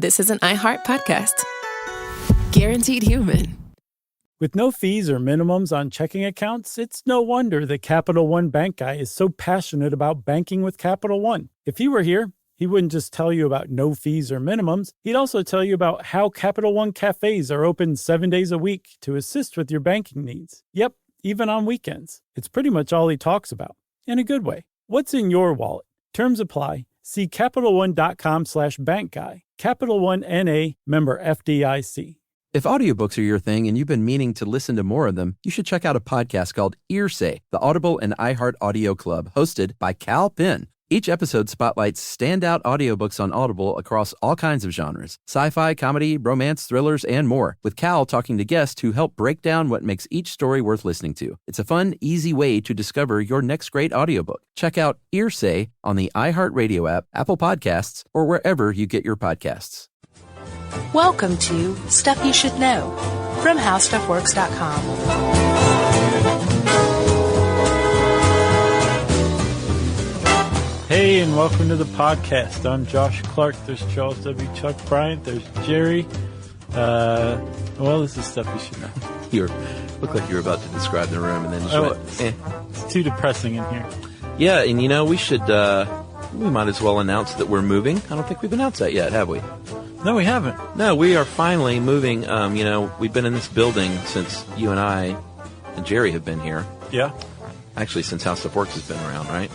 this is an iHeart podcast. Guaranteed human. With no fees or minimums on checking accounts, it's no wonder that Capital One Bank Guy is so passionate about banking with Capital One. If he were here, he wouldn't just tell you about no fees or minimums. He'd also tell you about how Capital One cafes are open 7 days a week to assist with your banking needs. Yep, even on weekends. It's pretty much all he talks about, in a good way. What's in your wallet? Terms apply. See CapitalOne.com/bankguy. Capital One N.A., member FDIC. If audiobooks are your thing and you've been meaning to listen to more of them, you should check out a podcast called Earsay, the Audible and iHeart Audio Club, hosted by Cal Penn. Each episode spotlights standout audiobooks on Audible across all kinds of genres: sci-fi, comedy, romance, thrillers, and more, with Cal talking to guests who help break down what makes each story worth listening to. It's a fun, easy way to discover your next great audiobook. Check out Earsay on the iHeartRadio app, Apple Podcasts, or wherever you get your podcasts. Welcome to Stuff You Should Know from HowStuffWorks.com. Hey, and welcome to the podcast. I'm Josh Clark. There's Charles W. Chuck Bryant. There's Jerry. This is Stuff You Should Know. You look like you were about to describe the room and then just went, It's too depressing in here. Yeah, and we might as well announce that we're moving. I don't think we've announced that yet, have we? No, we haven't. No, we are finally moving. We've been in this building since you and I and Jerry have been here. Yeah. Actually, since How Stuff Works has been around, right?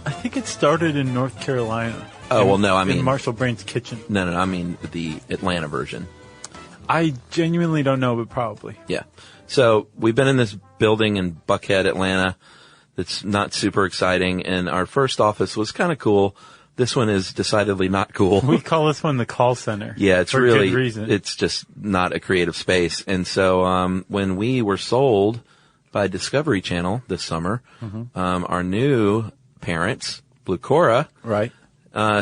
I think it started in North Carolina. In Marshall Brain's kitchen. No, I mean the Atlanta version. I genuinely don't know, but probably. Yeah. So we've been in this building in Buckhead, Atlanta that's not super exciting, and our first office was kind of cool. This one is decidedly not cool. We call this one the call center. Yeah, it's for really, good reason. It's just not a creative space. And so when we were sold by Discovery Channel this summer, our new parents, Blue Cora, right,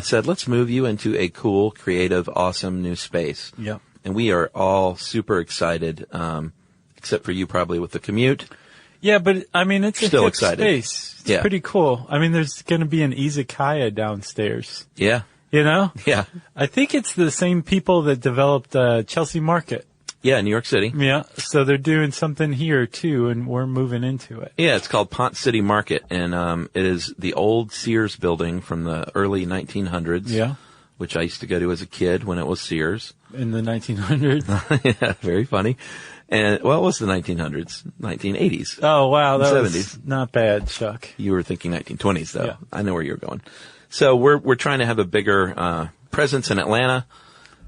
said, let's move you into a cool, creative, awesome new space. Yep. And we are all super excited, except for you probably with the commute. Yeah, but I mean, it's still a hip excited. space. It's pretty cool. I mean, there's going to be an izakaya downstairs. Yeah. You know? Yeah. I think it's the same people that developed Chelsea Market. Yeah, New York City. Yeah, so they're doing something here, too, and we're moving into it. Yeah, it's called Pont City Market, and it is the old Sears building from the early 1900s. Yeah. Which I used to go to as a kid when it was Sears. In the 1900s? Yeah, very funny. And, well, it was the 1900s, 1980s. Oh, wow, that 70s. was not bad, Chuck. You were thinking 1920s, though. Yeah. I know where you were going. So we're trying to have a bigger presence in Atlanta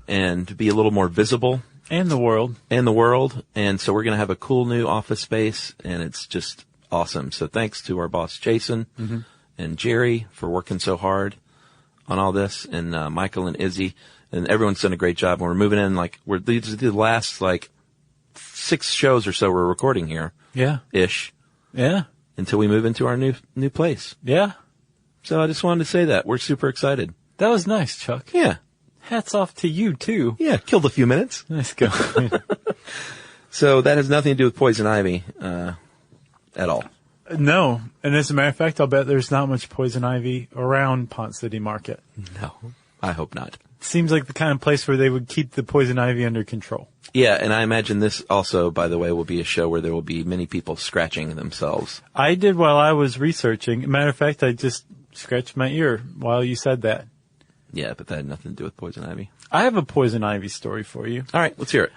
and to be a little more visible. And the world. And so we're going to have a cool new office space, and it's just awesome. So thanks to our boss, Jason, and Jerry for working so hard on all this, and Michael and Izzy, and everyone's done a great job. And we're moving in, these are the last, 6 shows or so we're recording here. Yeah. Ish. Yeah. Until we move into our new place. Yeah. So I just wanted to say that. We're super excited. That was nice, Chuck. Yeah. Hats off to you, too. Yeah, killed a few minutes. Nice go. So that has nothing to do with poison ivy at all. No. And as a matter of fact, I'll bet there's not much poison ivy around Pont City Market. No, I hope not. Seems like the kind of place where they would keep the poison ivy under control. Yeah, and I imagine this also, by the way, will be a show where there will be many people scratching themselves. I did while I was researching. Matter of fact, I just scratched my ear while you said that. Yeah, but that had nothing to do with poison ivy. I have a poison ivy story for you. All right, let's hear it.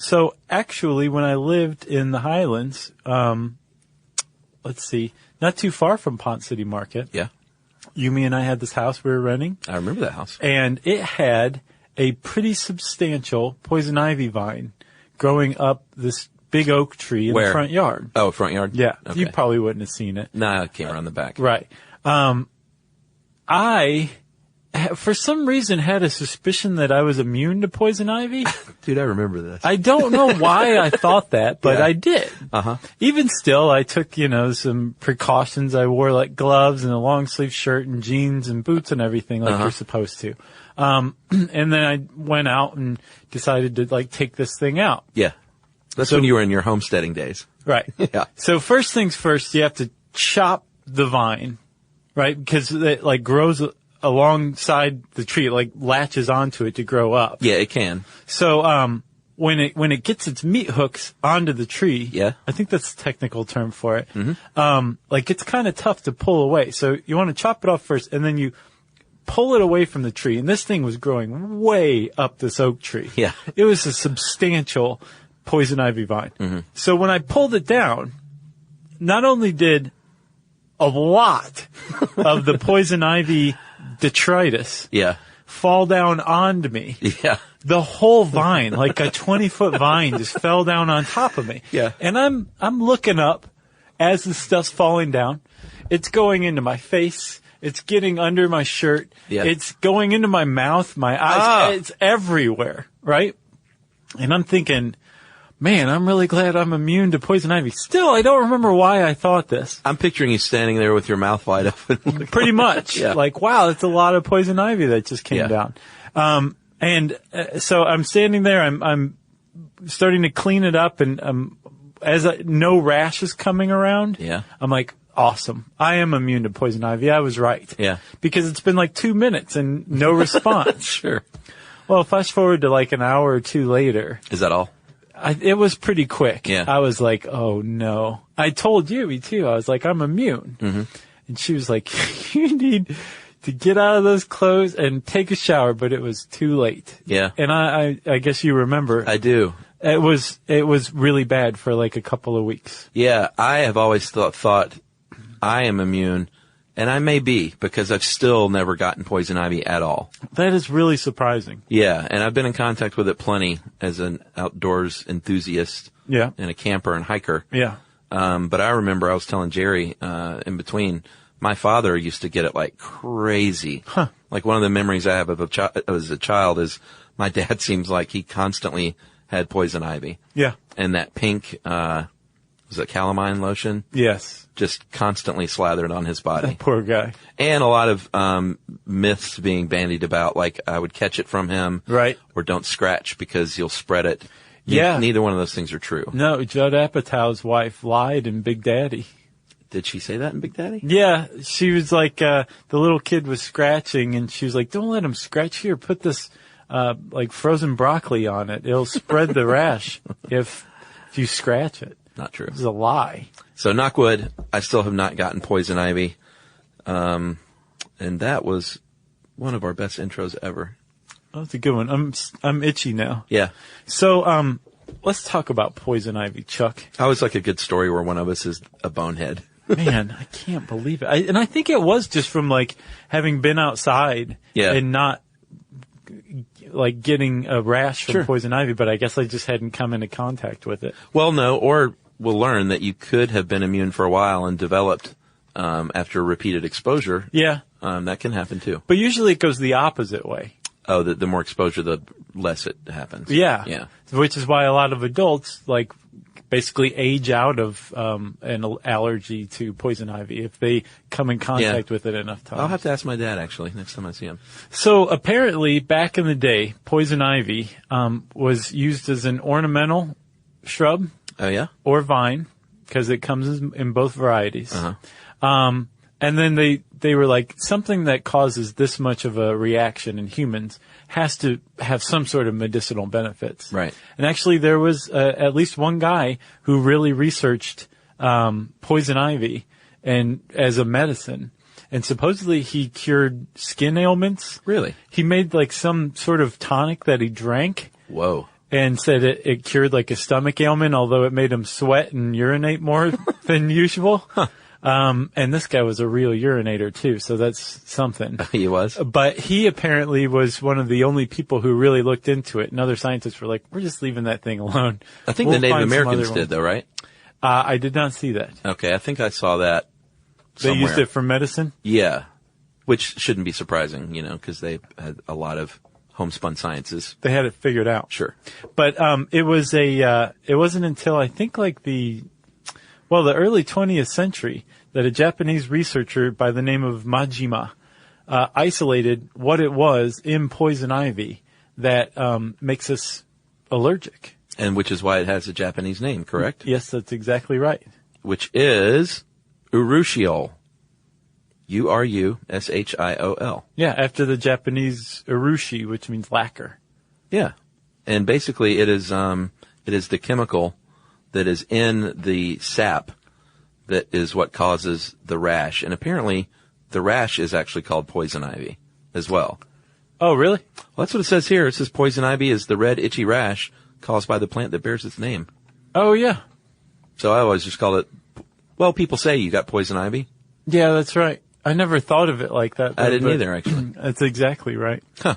So actually, when I lived in the Highlands, let's see, not too far from Pont City Market. Yeah. Yumi and I had this house we were renting. I remember that house. And it had a pretty substantial poison ivy vine growing up this big oak tree in the front yard. Oh, front yard? Yeah. Okay. You probably wouldn't have seen it. No, it came around the back. Right. I, for some reason, had a suspicion that I was immune to poison ivy. Dude, I remember this. I don't know why I thought that, but Yeah. I did. Uh-huh. Even still, I took, some precautions. I wore gloves and a long sleeve shirt and jeans and boots and everything like you're supposed to. And then I went out and decided to take this thing out. Yeah. That's when you were in your homesteading days. Right. Yeah. So first things first, you have to chop the vine, right? Because it grows alongside the tree. It like latches onto it to grow up. Yeah, it can. So, when it gets its meat hooks onto the tree, Yeah. I think that's the technical term for it. Like it's kind of tough to pull away. So you want to chop it off first, and then you pull it away from the tree. And this thing was growing way up this oak tree. Yeah. It was a substantial poison ivy vine. So when I pulled it down, not only did a lot of the poison ivy detritus Yeah. fall down onto me. Yeah. The whole vine, like a 20-foot vine, just fell down on top of me. Yeah. And I'm looking up as the stuff's falling down. It's going into my face. It's getting under my shirt. Yeah. It's going into my mouth, my eyes. It's everywhere, right? And I'm thinking, man, I'm really glad I'm immune to poison ivy. Still, I don't remember why I thought this. I'm picturing you standing there with your mouth wide open. Pretty much. Yeah. Like, wow, it's a lot of poison ivy that just came Yeah. down. So I'm standing there, I'm starting to clean it up, and no rash is coming around. Yeah. I'm like, awesome. I am immune to poison ivy. I was right. Yeah. Because it's been like 2 minutes and no response. Sure. Well, fast forward to like an hour or two later. Is that all? It was pretty quick. Yeah. I was like, oh no. I told you, too. I was like, I'm immune. And she was like, you need to get out of those clothes and take a shower, but it was too late. Yeah. And I guess you remember. I do. It was really bad for like a couple of weeks. Yeah. I have always thought I am immune, and I may be, because I've still never gotten poison ivy at all. That is really surprising. Yeah. And I've been in contact with it plenty as an outdoors enthusiast. Yeah. And a camper and hiker. Yeah. But I remember I was telling Jerry, in between, my father used to get it like crazy. Huh. Like one of the memories I have of as a child is my dad seems like he constantly had poison ivy. Yeah. And that pink, was it calamine lotion? Yes. Just constantly slathered on his body. Poor guy. And a lot of, myths being bandied about, like I would catch it from him. Right. Or don't scratch because you'll spread it. Yeah. Neither one of those things are true. No, Judd Apatow's wife lied in Big Daddy. Did she say that in Big Daddy? Yeah, she was like, the little kid was scratching, and she was like, don't let him scratch here. Put this, like frozen broccoli on it. It'll spread the rash if you scratch it. Not true. This is a lie. So knock wood, I still have not gotten poison ivy. And that was one of our best intros ever. That's a good one. I'm itchy now. Yeah. So, let's talk about poison ivy, Chuck. I always like a good story where one of us is a bonehead. Man, I can't believe it. And I think it was just from like having been outside Yeah. and not like getting a rash from Sure. poison ivy, but I guess I just hadn't come into contact with it. Well, no, or we'll learn that you could have been immune for a while and developed, after repeated exposure. Yeah. That can happen too. But usually it goes the opposite way. Oh, the more exposure, the less it happens. Yeah. Yeah. Which is why a lot of adults like basically age out of an allergy to poison ivy if they come in contact with it enough times. I'll have to ask my dad actually next time I see him. So apparently back in the day, poison ivy was used as an ornamental shrub Oh yeah? or vine because it comes in both varieties. And then they were like, something that causes this much of a reaction in humans has to have some sort of medicinal benefits. Right. And actually there was at least one guy who really researched poison ivy and as a medicine. And supposedly he cured skin ailments. Really? He made like some sort of tonic that he drank Whoa. and said it cured like a stomach ailment, although it made him sweat and urinate more than usual. And this guy was a real urinator too, so that's something. He was? But he apparently was one of the only people who really looked into it, and other scientists were like, we're just leaving that thing alone. I think We'll the Native find some Americans other did ones." though, right? I did not see that. Okay, I think I saw that They somewhere. used it for medicine? Yeah. Which shouldn't be surprising, because they had a lot of homespun sciences. They had it figured out. Sure. But it wasn't until I think like the early 20th century that a Japanese researcher by the name of Majima isolated what it was in poison ivy that makes us allergic. And which is why it has a Japanese name, correct? Yes, that's exactly right. Which is urushiol. Urushiol. Yeah, after the Japanese urushi, which means lacquer. Yeah. And basically it is the chemical that is in the sap that is what causes the rash. And apparently the rash is actually called poison ivy as well. Oh, really? Well, that's what it says here. It says poison ivy is the red itchy rash caused by the plant that bears its name. Oh, yeah. So I always just call it, well, people say you got poison ivy. Yeah, that's right. I never thought of it like that. I didn't either, actually. That's exactly right. Huh.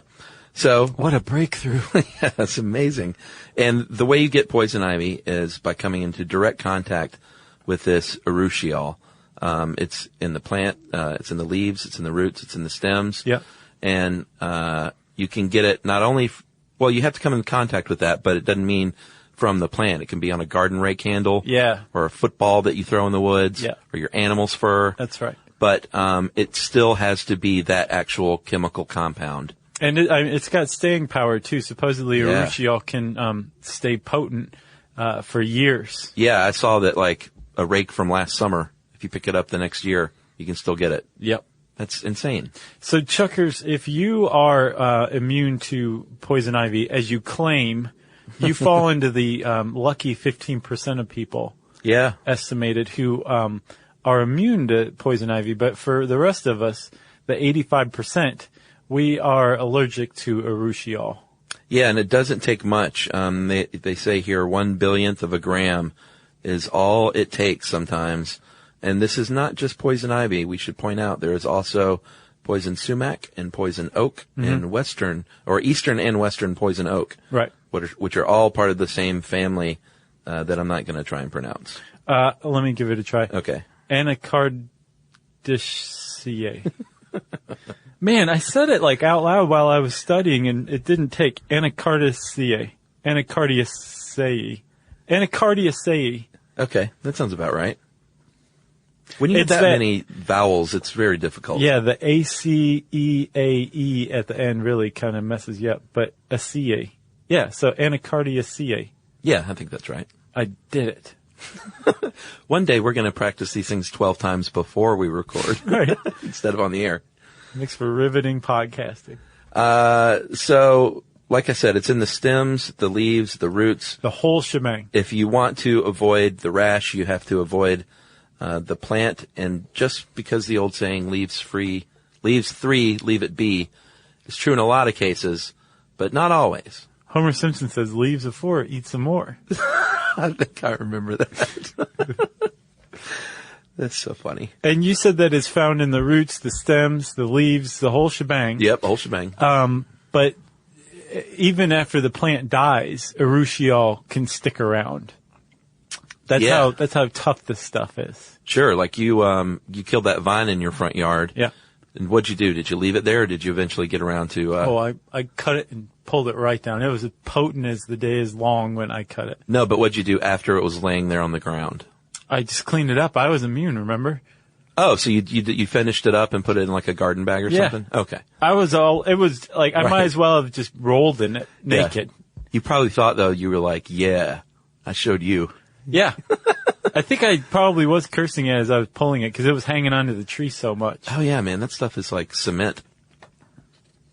So What a breakthrough. yeah, that's amazing. And the way you get poison ivy is by coming into direct contact with this urushiol. It's in the plant, it's in the leaves, it's in the roots, it's in the stems. Yeah. And you can get it not only, well, you have to come in contact with that, but it doesn't mean from the plant. It can be on a garden rake handle. Yeah. Or a football that you throw in the woods. Yeah. Or your animal's fur. That's right. But it still has to be that actual chemical compound. And it's got staying power, too. Supposedly, Yeah. urushiol can stay potent for years. Yeah, I saw that like a rake from last summer. If you pick it up the next year, you can still get it. Yep. That's insane. So, Chuckers, if you are immune to poison ivy, as you claim, you fall into the lucky 15% of people Yeah. estimated who are immune to poison ivy. But for the rest of us, the 85%, we are allergic to urushiol. Yeah, and it doesn't take much. They say here 1/1000th of a gram is all it takes sometimes. And this is not just poison ivy. We should point out there is also poison sumac and poison oak and eastern and western poison oak. Right. Which are all part of the same family that I'm not going to try and pronounce. Let me give it a try. Okay. Anacardiaceae. Man, I said it like out loud while I was studying, and it didn't take. Anacardiaceae. Anacardiaceae. Anacardiaceae. Okay, that sounds about right. When you It's get that that- many vowels, it's very difficult. Yeah, the ACEAE at the end really kind of messes you up, but aceae. Yeah, so anacardiaceae. Yeah, I think that's right. I did it. One day we're going to practice these things 12 times before we record Right. instead of on the air. Makes for riveting podcasting. So, like I said, it's in the stems, the leaves, the roots. The whole shebang. If you want to avoid the rash, you have to avoid the plant. And just because the old saying, leaves 3, leave it be, is true in a lot of cases, but not always. Homer Simpson says, leaves of 4, eat some more. I think I remember that. That's so funny. And you said that it's found in the roots, the stems, the leaves, the whole shebang. Yep, whole shebang. But even after the plant dies, urushiol can stick around. That's Yeah. how tough this stuff is. Sure, like you killed that vine in your front yard. Yeah. And what'd you do? Did you leave it there, or did you eventually get around to? I cut it and pulled it right down. It was as potent as the day is long when I cut it. No, but what'd you do after it was laying there on the ground? I just cleaned it up. I was immune, remember? Oh, so you finished it up and put it in like a garden bag or Yeah. something? Okay. It was like, I Right. might as well have just rolled in it naked. Yeah. You probably thought though, you were like, yeah, I showed you. Yeah. I think I probably was cursing it as I was pulling it because it was hanging onto the tree so much. Oh yeah, man, that stuff is like cement.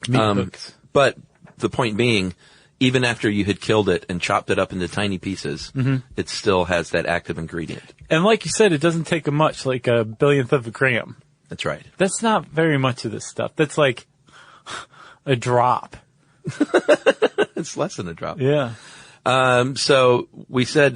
Meat hooks. But the point being, even after you had killed it and chopped it up into tiny pieces, it still has that active ingredient. And like you said, it doesn't take much, like a billionth of a gram. That's right. That's not very much of this stuff. That's like a drop. It's less than a drop. Yeah. So we said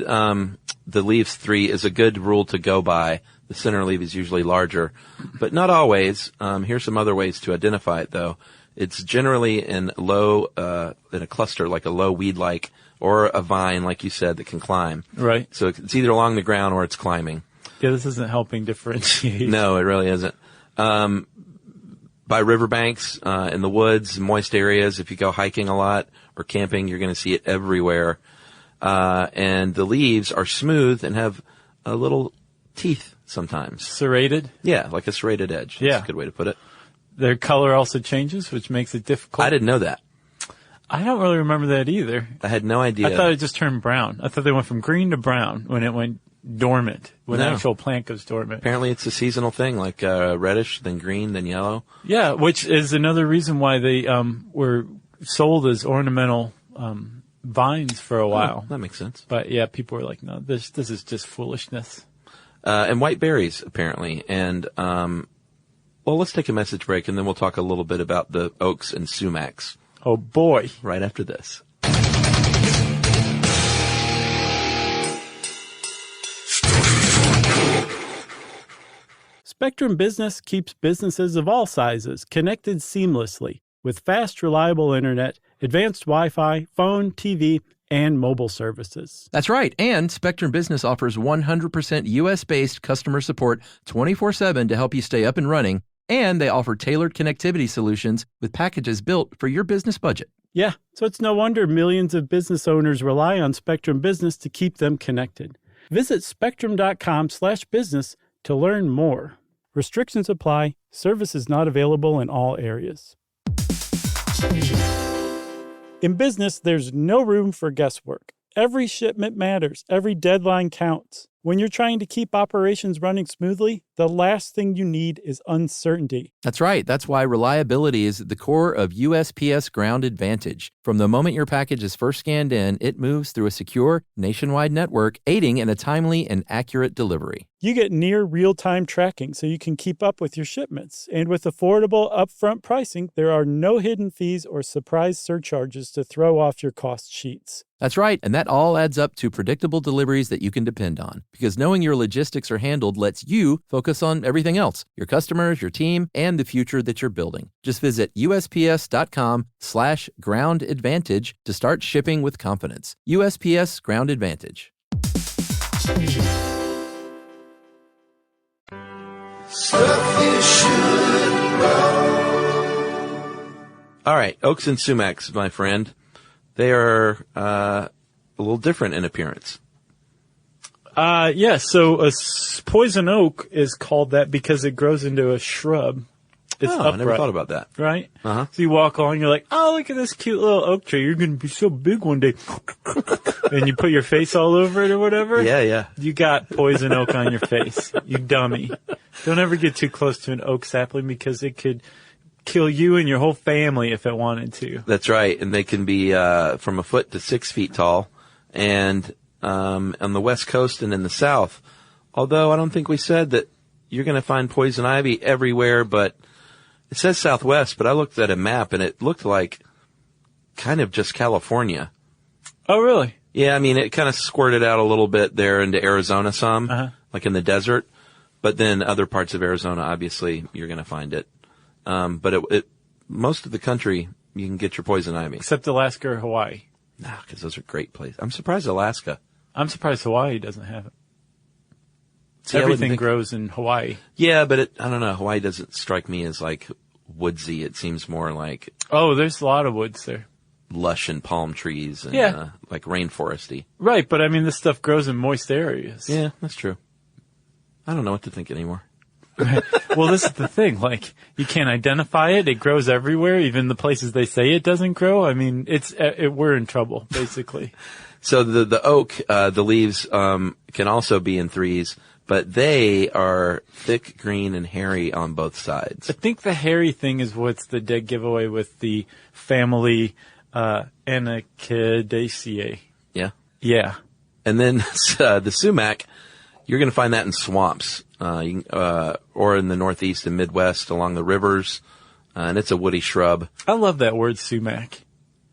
the leaves 3 is a good rule to go by. The center leaf is usually larger, but not always. Here's some other ways to identify it, though. It's generally in a cluster, like a low weed-like, or a vine, like you said, that can climb. Right. So it's either along the ground or it's climbing. Yeah, this isn't helping differentiate. No, it really isn't. By riverbanks, in the woods, moist areas, if you go hiking a lot or camping, you're going to see it everywhere. And the leaves are smooth and have a little teeth sometimes. Serrated. Yeah, like a serrated edge. Yeah. That's a good way to put it. Their color also changes, which makes it difficult. I didn't know that. I don't really remember that either. I had no idea. I thought it just turned brown. I thought they went from green to brown when it went dormant when the No. actual plant goes dormant. Apparently it's a seasonal thing, like reddish, then green, then yellow. Yeah, which is another reason why they were sold as ornamental vines for a while. Oh, that makes sense. But yeah, people were like, no, this is just foolishness. And white berries, apparently. And, well, let's take a message break, and then we'll talk a little bit about the oaks and sumacs Oh boy. right after this. Spectrum Business keeps businesses of all sizes connected seamlessly with fast, reliable internet, advanced Wi-Fi, phone, TV, and mobile services. That's right. And Spectrum Business offers 100% U.S.-based customer support 24/7 to help you stay up and running. And they offer tailored connectivity solutions with packages built for your business budget. Yeah, so it's no wonder millions of business owners rely on Spectrum Business to keep them connected. Visit spectrum.com/business to learn more. Restrictions apply. Services not available in all areas. In business, there's no room for guesswork. Every shipment matters. Every deadline counts. When you're trying to keep operations running smoothly, the last thing you need is uncertainty. That's right. That's why reliability is at the core of USPS Ground Advantage. From the moment your package is first scanned in, it moves through a secure, nationwide network, aiding in a timely and accurate delivery. You get near real-time tracking so you can keep up with your shipments. And with affordable upfront pricing, there are no hidden fees or surprise surcharges to throw off your cost sheets. That's right, and that all adds up to predictable deliveries that you can depend on. Because knowing your logistics are handled lets you focus on everything else, your customers, your team, and the future that you're building. Just visit USPS.com/Ground Advantage to start shipping with confidence. USPS Ground Advantage. All right, oaks and sumacs, my friend. They are a little different in appearance. Yeah, so a poison oak is called that because it grows into a shrub. It's upright, I never thought about that. right? Uh-huh. So you walk along, you're like, oh, look at this cute little oak tree. You're going to be so big one day. And you put your face all over it or whatever. Yeah. You got poison oak on your face, you dummy. Don't ever get too close to an oak sapling because it could kill you and your whole family if it wanted to. That's right. And they can be from a foot to 6 feet tall. And on the West Coast and in the South, although I don't think we said that you're going to find poison ivy everywhere, but it says Southwest, but I looked at a map and it looked like kind of just California. Oh, really? Yeah, I mean, it kind of squirted out a little bit there into Arizona some, like in the desert. But then other parts of Arizona, obviously, you're going to find it. But most of the country, you can get your poison ivy. Except Alaska or Hawaii. Nah, because those are great places. I'm surprised Alaska. I'm surprised Hawaii doesn't have it. See, I wouldn't Everything think- grows in Hawaii. Yeah, but I don't know. Hawaii doesn't strike me as like woodsy. It seems more like Oh, there's a lot of woods there. lush and palm trees and Yeah. like rainforesty. Right, but I mean, this stuff grows in moist areas. Yeah, that's true. I don't know what to think anymore. Well, this is the thing. Like, you can't identify it. It grows everywhere, even the places they say it doesn't grow. I mean, we're in trouble, basically. So the oak, the leaves can also be in threes, but they are thick green and hairy on both sides. I think the hairy thing is what's the dead giveaway with the family Anacaceae. Yeah. Yeah. And then the sumac, you're going to find that in swamps, or in the Northeast and Midwest along the rivers, and it's a woody shrub. I love that word sumac.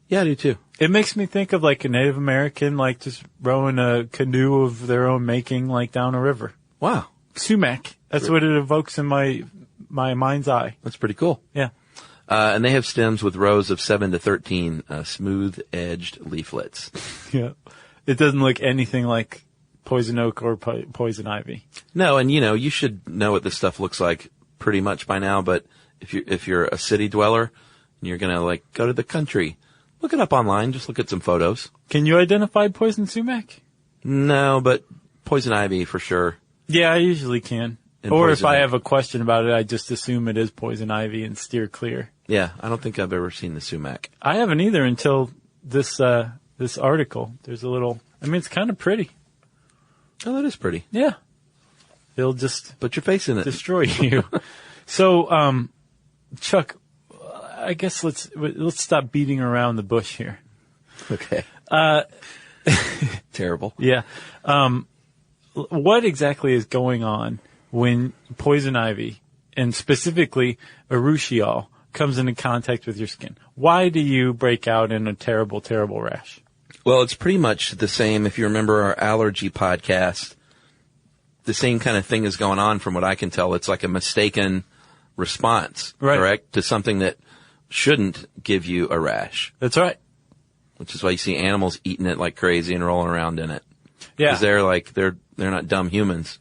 Yeah, I do too. It makes me think of like a Native American, like just rowing a canoe of their own making, like down a river. Wow, Sumac. That's what it evokes in my mind's eye. that's pretty cool. Yeah. And they have stems with rows of 7 to 13 smooth-edged leaflets. Yeah. It doesn't look anything like poison oak or poison ivy. No, and you should know what this stuff looks like pretty much by now. But if you're a city dweller and you're gonna like go to the country, look it up online. Just look at some photos. Can you identify poison sumac? No, but poison ivy for sure. Yeah, I usually can. And Or if poison I oak. have a question about it, I just assume it is poison ivy and steer clear. Yeah, I don't think I've ever seen the sumac. I haven't either until this article. There's a little, I mean, it's kind of pretty. Oh, that is pretty. Yeah. It'll just Put your face in it. destroy you. So, Chuck, I guess let's stop beating around the bush here. Okay. Terrible. Yeah. What exactly is going on when poison ivy, and specifically urushiol, comes into contact with your skin? Why do you break out in a terrible, terrible rash? Well, it's pretty much the same. If you remember our allergy podcast, the same kind of thing is going on from what I can tell. It's like a mistaken response, Right. correct, to something that shouldn't give you a rash, That's right. which is why you see animals eating it like crazy and rolling around in it. Yeah. Because they're not dumb humans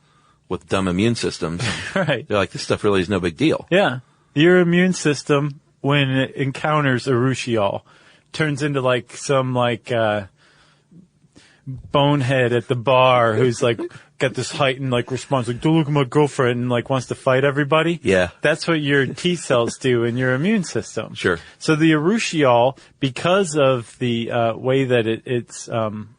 with dumb immune systems. Right. They're like, this stuff really is no big deal. Yeah. Your immune system, when it encounters urushiol, turns into like some bonehead at the bar who's like got this heightened like response, like, don't look at my girlfriend, and like wants to fight everybody. Yeah. That's what your T cells do in your immune system. Sure. So the urushiol, because of the way that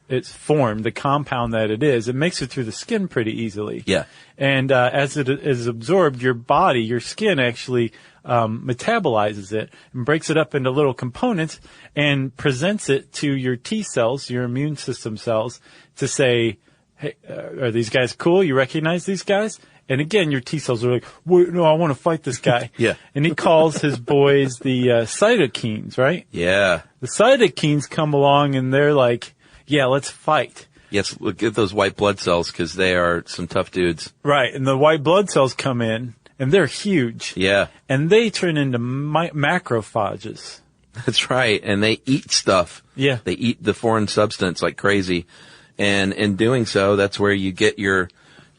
it's formed, the compound that it is, it makes it through the skin pretty easily. Yeah. And as it is absorbed, your body, your skin actually metabolizes it and breaks it up into little components and presents it to your T cells, your immune system cells, to say, hey, are these guys cool? You recognize these guys? And again, your T cells are like, wait, no, I want to fight this guy. Yeah. And he calls his boys the cytokines, right? Yeah. The cytokines come along and they're like, yeah, let's fight. Yes, look at those white blood cells because they are some tough dudes. Right. And the white blood cells come in and they're huge. Yeah. And they turn into macrophages. That's right. And they eat stuff. Yeah. They eat the foreign substance like crazy. And in doing so, that's where you get your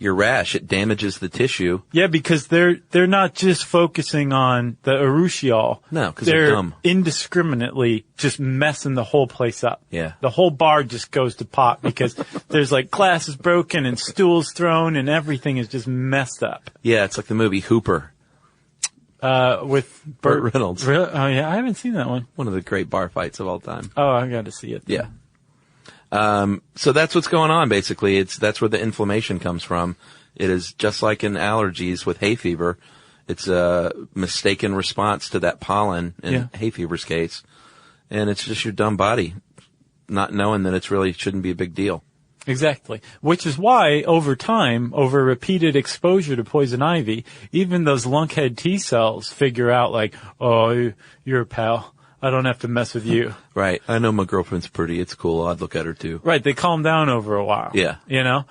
rash. It damages the tissue. Yeah, because they're not just focusing on the urushiol. No, 'cause they're dumb. Indiscriminately just messing the whole place up. Yeah. The whole bar just goes to pot because there's like glasses broken and stools thrown and everything is just messed up. Yeah, it's like the movie Hooper. With Burt Reynolds. Really? Oh yeah, I haven't seen that one. One of the great bar fights of all time. Oh, I got to see it. Yeah. So that's what's going on, basically. That's where the inflammation comes from. It is just like in allergies with hay fever. It's a mistaken response to that pollen in hay fever's case. And it's just your dumb body not knowing that it's really shouldn't be a big deal. Exactly. Which is why, over time, over repeated exposure to poison ivy, even those lunkhead T cells figure out like, oh, you're a pal. I don't have to mess with you. Right. I know my girlfriend's pretty. It's cool. I'd look at her too. Right. They calm down over a while. Yeah. You know?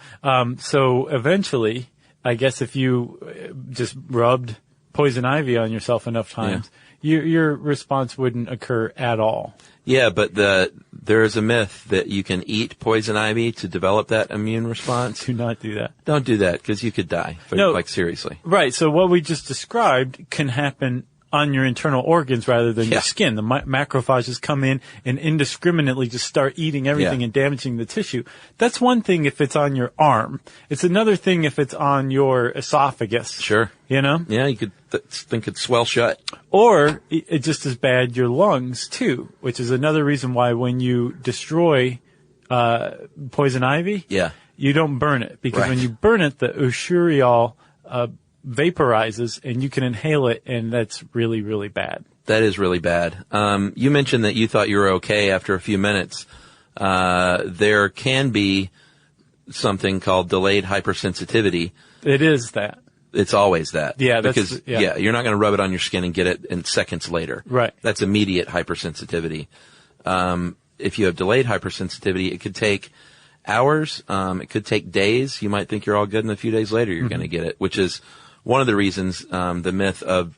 So eventually, I guess if you just rubbed poison ivy on yourself enough times, your response wouldn't occur at all. Yeah, but there is a myth that you can eat poison ivy to develop that immune response. Do not do that. Don't do that because you could die. No. Like seriously. Right. So what we just described can happen on your internal organs rather than your skin. The macrophages come in and indiscriminately just start eating everything and damaging the tissue. That's one thing if it's on your arm. It's another thing if it's on your esophagus. Sure. You know? Yeah, you could think it'd swell shut. Or it's just as bad your lungs too, which is another reason why when you destroy poison ivy, you don't burn it. Because when you burn it, the urushiol vaporizes and you can inhale it, and that's really, really bad. That is really bad. You mentioned that you thought you were okay after a few minutes. There can be something called delayed hypersensitivity. It is that. It's always that. Yeah, because you're not going to rub it on your skin and get it in seconds later. Right. That's immediate hypersensitivity. If you have delayed hypersensitivity, it could take hours. It could take days. You might think you're all good, and a few days later you're going to get it, which is one of the reasons the myth of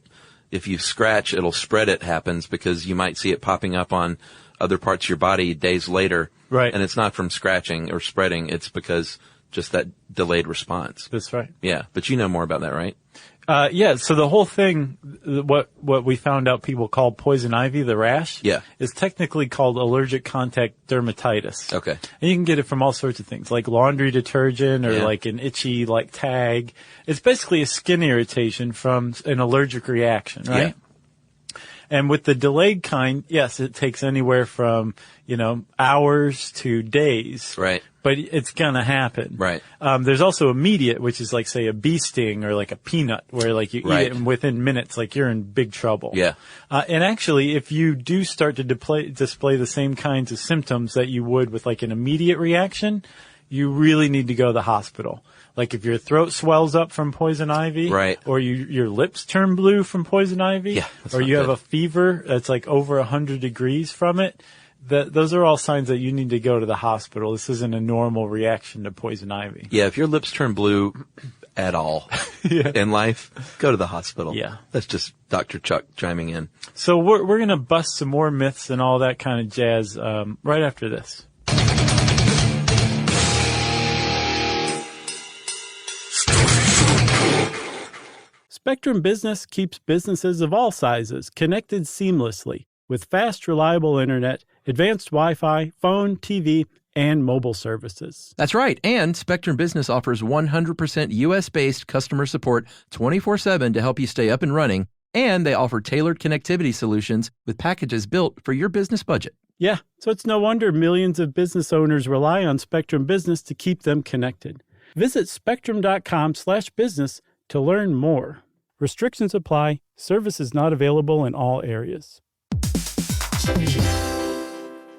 if you scratch, it'll spread it happens because you might see it popping up on other parts of your body days later. Right. And it's not from scratching or spreading. It's because just that delayed response. That's right. Yeah. But you know more about that, right? So the whole thing, what we found out people call poison ivy, the rash, is technically called allergic contact dermatitis. Okay. And you can get it from all sorts of things, like laundry detergent or like an itchy, like tag. It's basically a skin irritation from an allergic reaction, right? And with the delayed kind, yes, it takes anywhere from, hours to days. Right. But it's gonna happen. Right. There's also immediate, which is like, say, a bee sting or like a peanut, where like you eat it and within minutes, like you're in big trouble. Yeah. And actually, if you do start to display the same kinds of symptoms that you would with like an immediate reaction, you really need to go to the hospital. Like if your throat swells up from poison ivy, right, or your lips turn blue from poison ivy, or you have a fever that's like over 100 degrees from it, those are all signs that you need to go to the hospital. This isn't a normal reaction to poison ivy. Yeah, if your lips turn blue at all in life, go to the hospital. Yeah. That's just Dr. Chuck chiming in. So we're going to bust some more myths and all that kind of jazz right after this. Spectrum Business keeps businesses of all sizes connected seamlessly with fast, reliable internet, advanced Wi-Fi, phone, TV, and mobile services. That's right. And Spectrum Business offers 100% U.S.-based customer support 24/7 to help you stay up and running. And they offer tailored connectivity solutions with packages built for your business budget. Yeah, so it's no wonder millions of business owners rely on Spectrum Business to keep them connected. Visit spectrum.com/business to learn more. Restrictions apply. Services not available in all areas.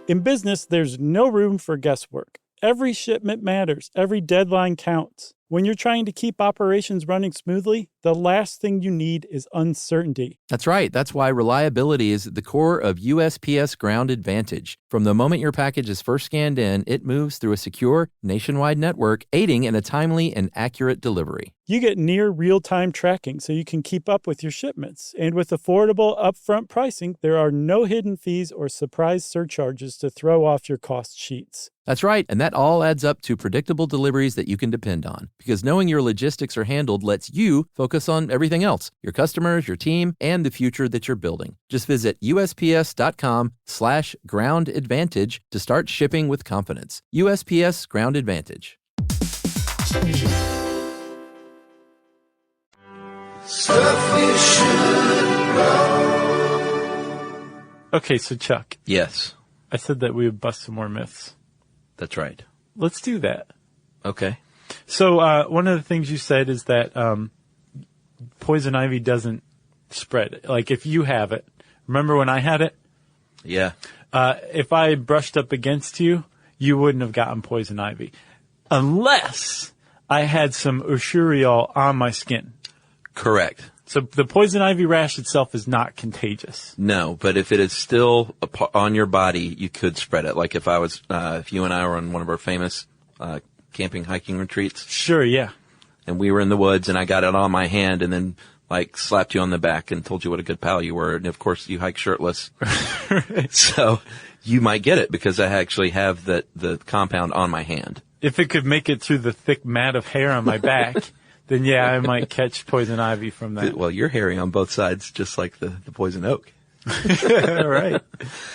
In business, there's no room for guesswork. Every shipment matters. Every deadline counts. When you're trying to keep operations running smoothly, the last thing you need is uncertainty. That's right. That's why reliability is at the core of USPS Ground Advantage. From the moment your package is first scanned in, it moves through a secure, nationwide network, aiding in a timely and accurate delivery. You get near real-time tracking so you can keep up with your shipments. And with affordable upfront pricing, there are no hidden fees or surprise surcharges to throw off your cost sheets. That's right, and that all adds up to predictable deliveries that you can depend on. Because knowing your logistics are handled lets you focus on everything else, your customers, your team, and the future that you're building. Just visit USPS.com/groundadvantage to start shipping with confidence. USPS Ground Advantage. Okay, so Chuck. Yes. I said that we would bust some more myths. That's right. Let's do that. Okay. So one of the things you said is that poison ivy doesn't spread. Like if you have it, remember when I had it? Yeah. If I brushed up against you, you wouldn't have gotten poison ivy. Unless I had some Usuriol on my skin. Correct. So the poison ivy rash itself is not contagious. No, but if it is still on your body, you could spread it. Like if you and I were on one of our famous camping hiking retreats. Sure, yeah. And we were in the woods and I got it on my hand and then like slapped you on the back and told you what a good pal you were. And of course you hike shirtless. Right. So you might get it because I actually have the compound on my hand. If it could make it through the thick mat of hair on my back, then yeah, I might catch poison ivy from that. Well, you're hairy on both sides, just like the poison oak. Right.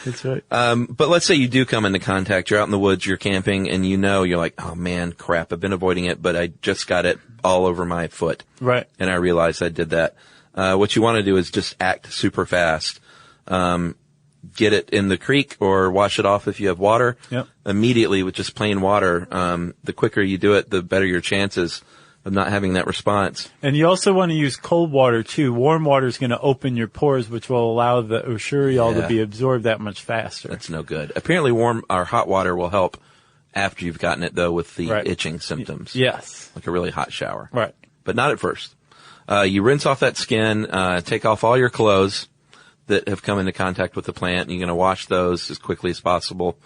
That's right. But let's say you do come into contact, you're out in the woods, you're camping, and you're like, oh man, crap, I've been avoiding it, but I just got it all over my foot. Right. And I realized I did that. What you want to do is just act super fast. Get it in the creek or wash it off if you have water. Yep. Immediately with just plain water. The quicker you do it, the better your chances of not having that response. And you also want to use cold water too. Warm water is going to open your pores, which will allow the Usuriol to be absorbed that much faster. That's no good. Apparently warm or hot water will help after you've gotten it though with the itching symptoms. Yes. Like a really hot shower. Right. But not at first. You rinse off that skin, take off all your clothes that have come into contact with the plant. You're going to wash those as quickly as possible,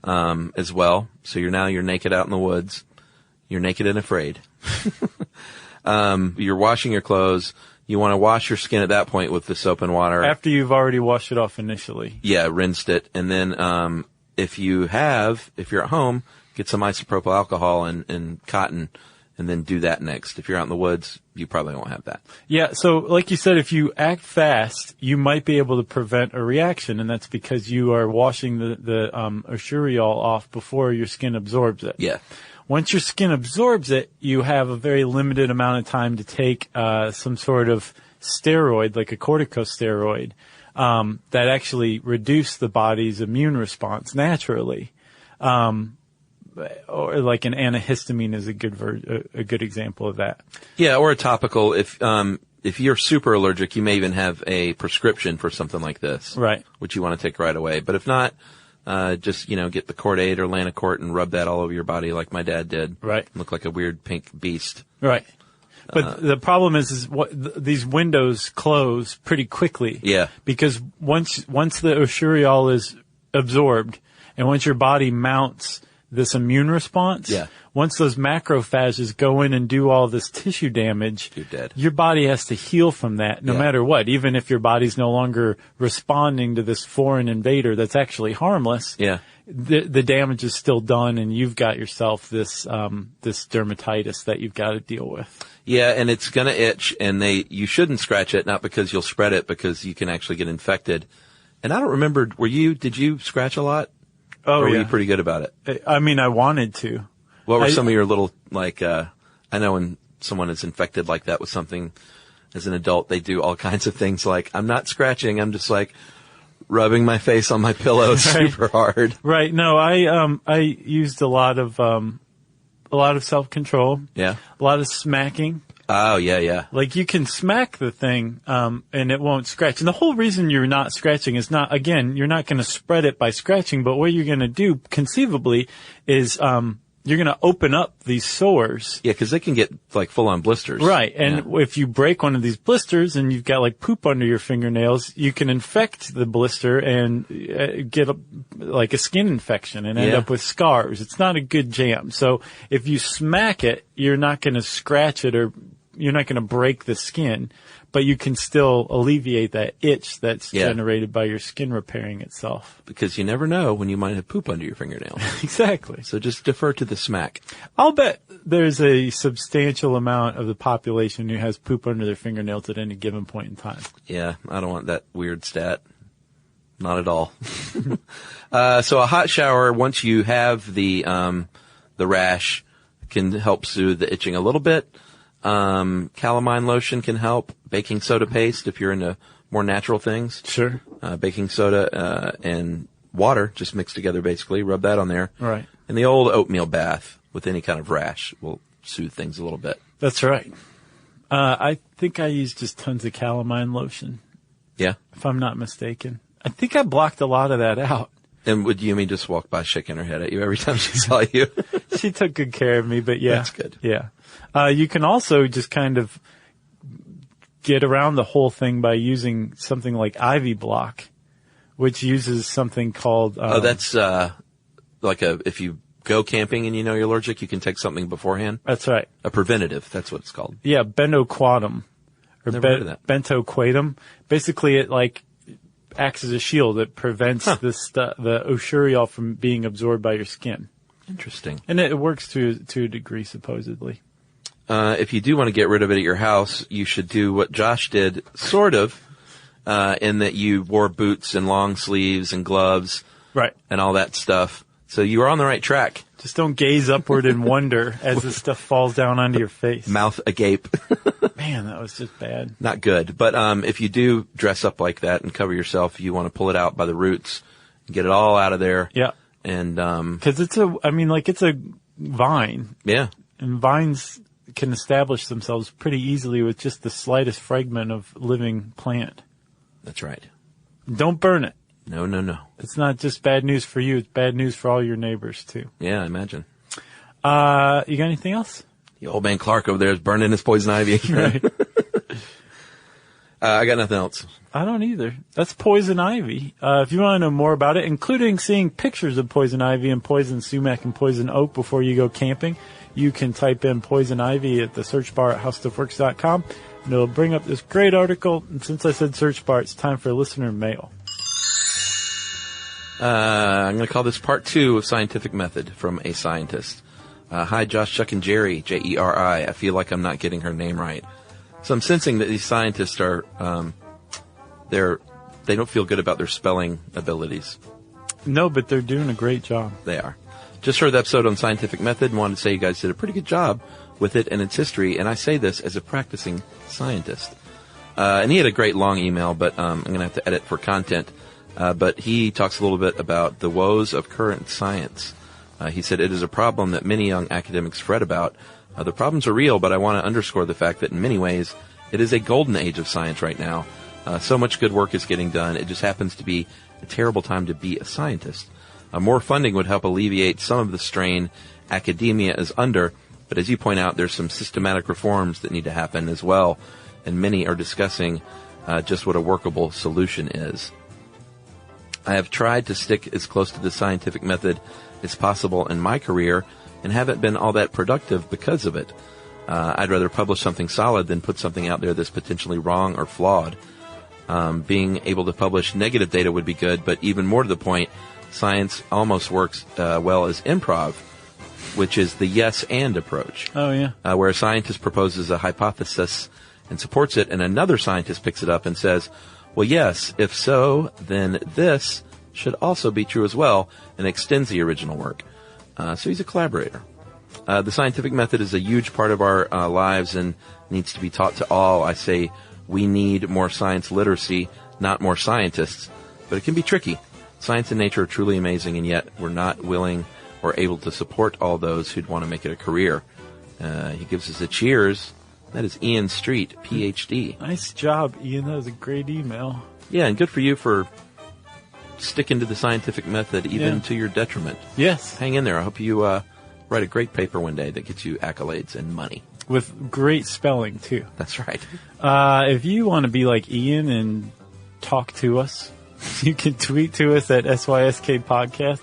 as well. So you're naked out in the woods. You're naked and afraid. You're washing your clothes. You want to wash your skin at that point with the soap and water. After you've already washed it off initially. Yeah, rinsed it. And then, if you're at home, get some isopropyl alcohol and cotton and then do that next. If you're out in the woods, you probably won't have that. Yeah, so like you said, if you act fast, you might be able to prevent a reaction, and that's because you are washing the Usuriol off before your skin absorbs it. Yeah. Once your skin absorbs it, you have a very limited amount of time to take some sort of steroid, like a corticosteroid, that actually reduce the body's immune response naturally. Or like an antihistamine is a good example of that. Yeah, or a topical. If you're super allergic, you may even have a prescription for something like this. Right. Which you want to take right away. But if not, just, get the Cordate or Lanacort and rub that all over your body like my dad did. Right. Look like a weird pink beast. Right. But the problem is these windows close pretty quickly. Yeah. Because once the Usuriol is absorbed and once your body mounts this immune response, once those macrophages go in and do all this tissue damage, you're dead. Your body has to heal from that no matter what. Even if your body's no longer responding to this foreign invader that's actually harmless, the damage is still done and you've got yourself this dermatitis that you've got to deal with. Yeah, and it's gonna itch, and you shouldn't scratch it, not because you'll spread it, because you can actually get infected. And I don't remember, did you scratch a lot? Oh, or were you pretty good about it? I mean, I wanted to. What were some of your little, I know when someone is infected like that with something as an adult, they do all kinds of things like, I'm not scratching, I'm just rubbing my face on my pillow super hard. Right. No, I used a lot of self-control. Yeah. A lot of smacking. Oh, yeah. Like you can smack the thing, and it won't scratch. And the whole reason you're not scratching is not, again, you're not going to spread it by scratching, but what you're going to do conceivably is, you're going to open up these sores. Yeah, because they can get full-on blisters. Right. And if you break one of these blisters and you've got poop under your fingernails, you can infect the blister and get a skin infection and end up with scars. It's not a good jam. So if you smack it, you're not going to scratch it or you're not going to break the skin, but you can still alleviate that itch that's generated by your skin repairing itself. Because you never know when you might have poop under your fingernails. Exactly. So just defer to the smack. I'll bet there's a substantial amount of the population who has poop under their fingernails at any given point in time. Yeah, I don't want that weird stat. Not at all. So a hot shower, once you have the rash, can help soothe the itching a little bit. Calamine lotion can help. Baking soda paste, if you're into more natural things. Sure. Baking soda, and water just mixed together basically. Rub that on there. Right. And the old oatmeal bath with any kind of rash will soothe things a little bit. That's right. I think I used just tons of calamine lotion. Yeah. If I'm not mistaken. I think I blocked a lot of that out. And would Yumi just walk by shaking her head at you every time she saw you? She took good care of me, but yeah. That's good. Yeah. You can also just kind of get around the whole thing by using something like Ivy Block, which uses something called... that's if you go camping and you know you're allergic, you can take something beforehand? That's right. A preventative, that's what it's called. Yeah, bentoquatum. Or Never heard of that. bentoquatum. Basically, it acts as a shield. It prevents the Usuriol from being absorbed by your skin. Interesting. And it works to a degree, supposedly. If you do want to get rid of it at your house, you should do what Josh did, sort of, in that you wore boots and long sleeves and gloves. Right. And all that stuff. So you were on the right track. Just don't gaze upward in wonder as the stuff falls down onto your face. Mouth agape. Man, that was just bad. Not good. But if you do dress up like that and cover yourself, you want to pull it out by the roots and get it all out of there. Yeah. And because it's a vine. Yeah. And vines can establish themselves pretty easily with just the slightest fragment of living plant. That's right. Don't burn it. No. It's not just bad news for you. It's bad news for all your neighbors, too. Yeah, I imagine. You got anything else? The old man Clark over there is burning his poison ivy. Right. I got nothing else. I don't either. That's poison ivy. If you want to know more about it, including seeing pictures of poison ivy and poison sumac and poison oak before you go camping, you can type in poison ivy at the search bar at howstuffworks.com, and it'll bring up this great article. And since I said search bar, it's time for listener mail. I'm going to call this part 2 of Scientific Method from a scientist. Hi, Josh, Chuck, and Jerry, Jeri. I feel like I'm not getting her name right. So I'm sensing that these scientists are, they don't feel good about their spelling abilities. No, but they're doing a great job. They are. Just heard the episode on Scientific Method and wanted to say you guys did a pretty good job with it and its history, and I say this as a practicing scientist. And he had a great long email, but I'm going to have to edit for content. But he talks a little bit about the woes of current science. He said, it is a problem that many young academics fret about. The problems are real, but I want to underscore the fact that in many ways, it is a golden age of science right now. So much good work is getting done. It just happens to be a terrible time to be a scientist. More funding would help alleviate some of the strain academia is under, but as you point out, there's some systematic reforms that need to happen as well, and many are discussing just what a workable solution is. I have tried to stick as close to the scientific method as possible in my career and haven't been all that productive because of it. I'd rather publish something solid than put something out there that's potentially wrong or flawed. Being able to publish negative data would be good, but even more to the point, science almost works well as improv, which is the yes and approach. Oh, yeah. Where a scientist proposes a hypothesis and supports it, and another scientist picks it up and says, well, yes, if so, then this should also be true as well, and extends the original work. So he's a collaborator. The scientific method is a huge part of our lives and needs to be taught to all. I say we need more science literacy, not more scientists, but it can be tricky. Science and nature are truly amazing, and yet we're not willing or able to support all those who'd want to make it a career. He gives us a cheers. That is Ian Street, Ph.D. Nice job, Ian. That was a great email. Yeah, and good for you for sticking to the scientific method, even to your detriment. Yes. Hang in there. I hope you write a great paper one day that gets you accolades and money. With great spelling, too. That's right. If you want to be like Ian and talk to us, you can tweet to us at SYSK Podcast.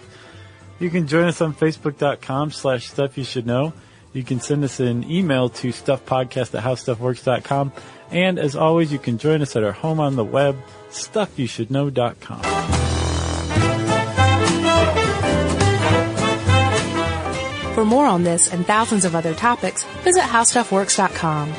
You can join us on Facebook.com/Stuff You Should Know. You can send us an email to stuffpodcast@howstuffworks.com. And as always, you can join us at our home on the web, stuffyoushouldknow.com. For more on this and thousands of other topics, visit howstuffworks.com.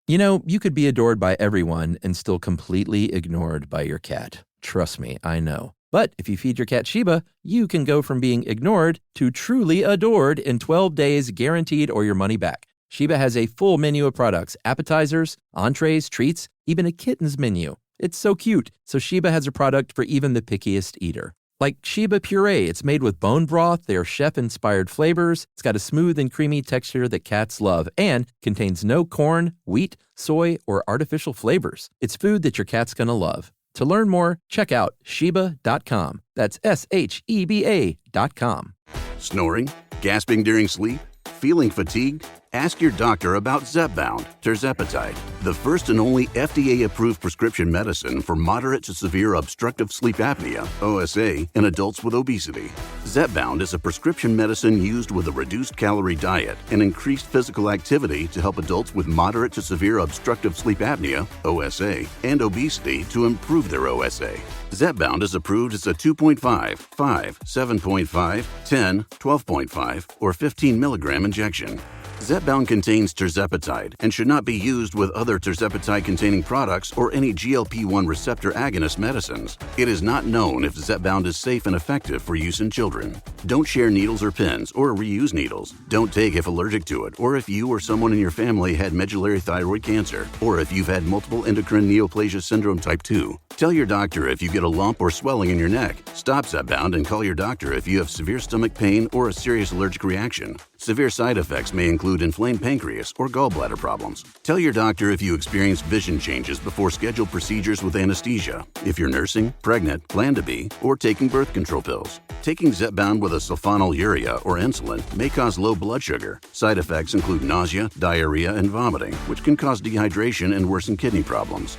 You know, you could be adored by everyone and still completely ignored by your cat. Trust me, I know. But if you feed your cat Sheba, you can go from being ignored to truly adored in 12 days guaranteed or your money back. Sheba has a full menu of products, appetizers, entrees, treats, even a kitten's menu. It's so cute, so Sheba has a product for even the pickiest eater. Like Sheba Puree, it's made with bone broth, their chef-inspired flavors, it's got a smooth and creamy texture that cats love, and contains no corn, wheat, soy, or artificial flavors. It's food that your cat's gonna love. To learn more, check out Sheba.com. That's SHEBA.com. Snoring? Gasping during sleep? Feeling fatigued? Ask your doctor about Zepbound, tirzepatide, the first and only FDA-approved prescription medicine for moderate to severe obstructive sleep apnea, OSA, in adults with obesity. Zepbound is a prescription medicine used with a reduced calorie diet and increased physical activity to help adults with moderate to severe obstructive sleep apnea, OSA, and obesity to improve their OSA. Zepbound is approved as a 2.5, 5, 7.5, 10, 12.5, or 15 milligram injection. Zepbound contains tirzepatide and should not be used with other tirzepatide-containing products or any GLP-1 receptor agonist medicines. It is not known if Zepbound is safe and effective for use in children. Don't share needles or pens or reuse needles. Don't take if allergic to it or if you or someone in your family had medullary thyroid cancer or if you've had multiple endocrine neoplasia syndrome type 2. Tell your doctor if you get a lump or swelling in your neck. Stop Zepbound and call your doctor if you have severe stomach pain or a serious allergic reaction. Severe side effects may include inflamed pancreas or gallbladder problems. Tell your doctor if you experience vision changes before scheduled procedures with anesthesia, if you're nursing, pregnant, plan to be, or taking birth control pills. Taking Zepbound with a sulfonylurea or insulin may cause low blood sugar. Side effects include nausea, diarrhea, and vomiting, which can cause dehydration and worsen kidney problems.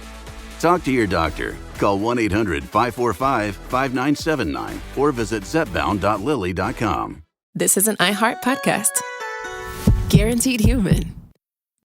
Talk to your doctor. Call 1-800-545-5979 or visit zepbound.lilly.com. This is an iHeart podcast. Guaranteed human.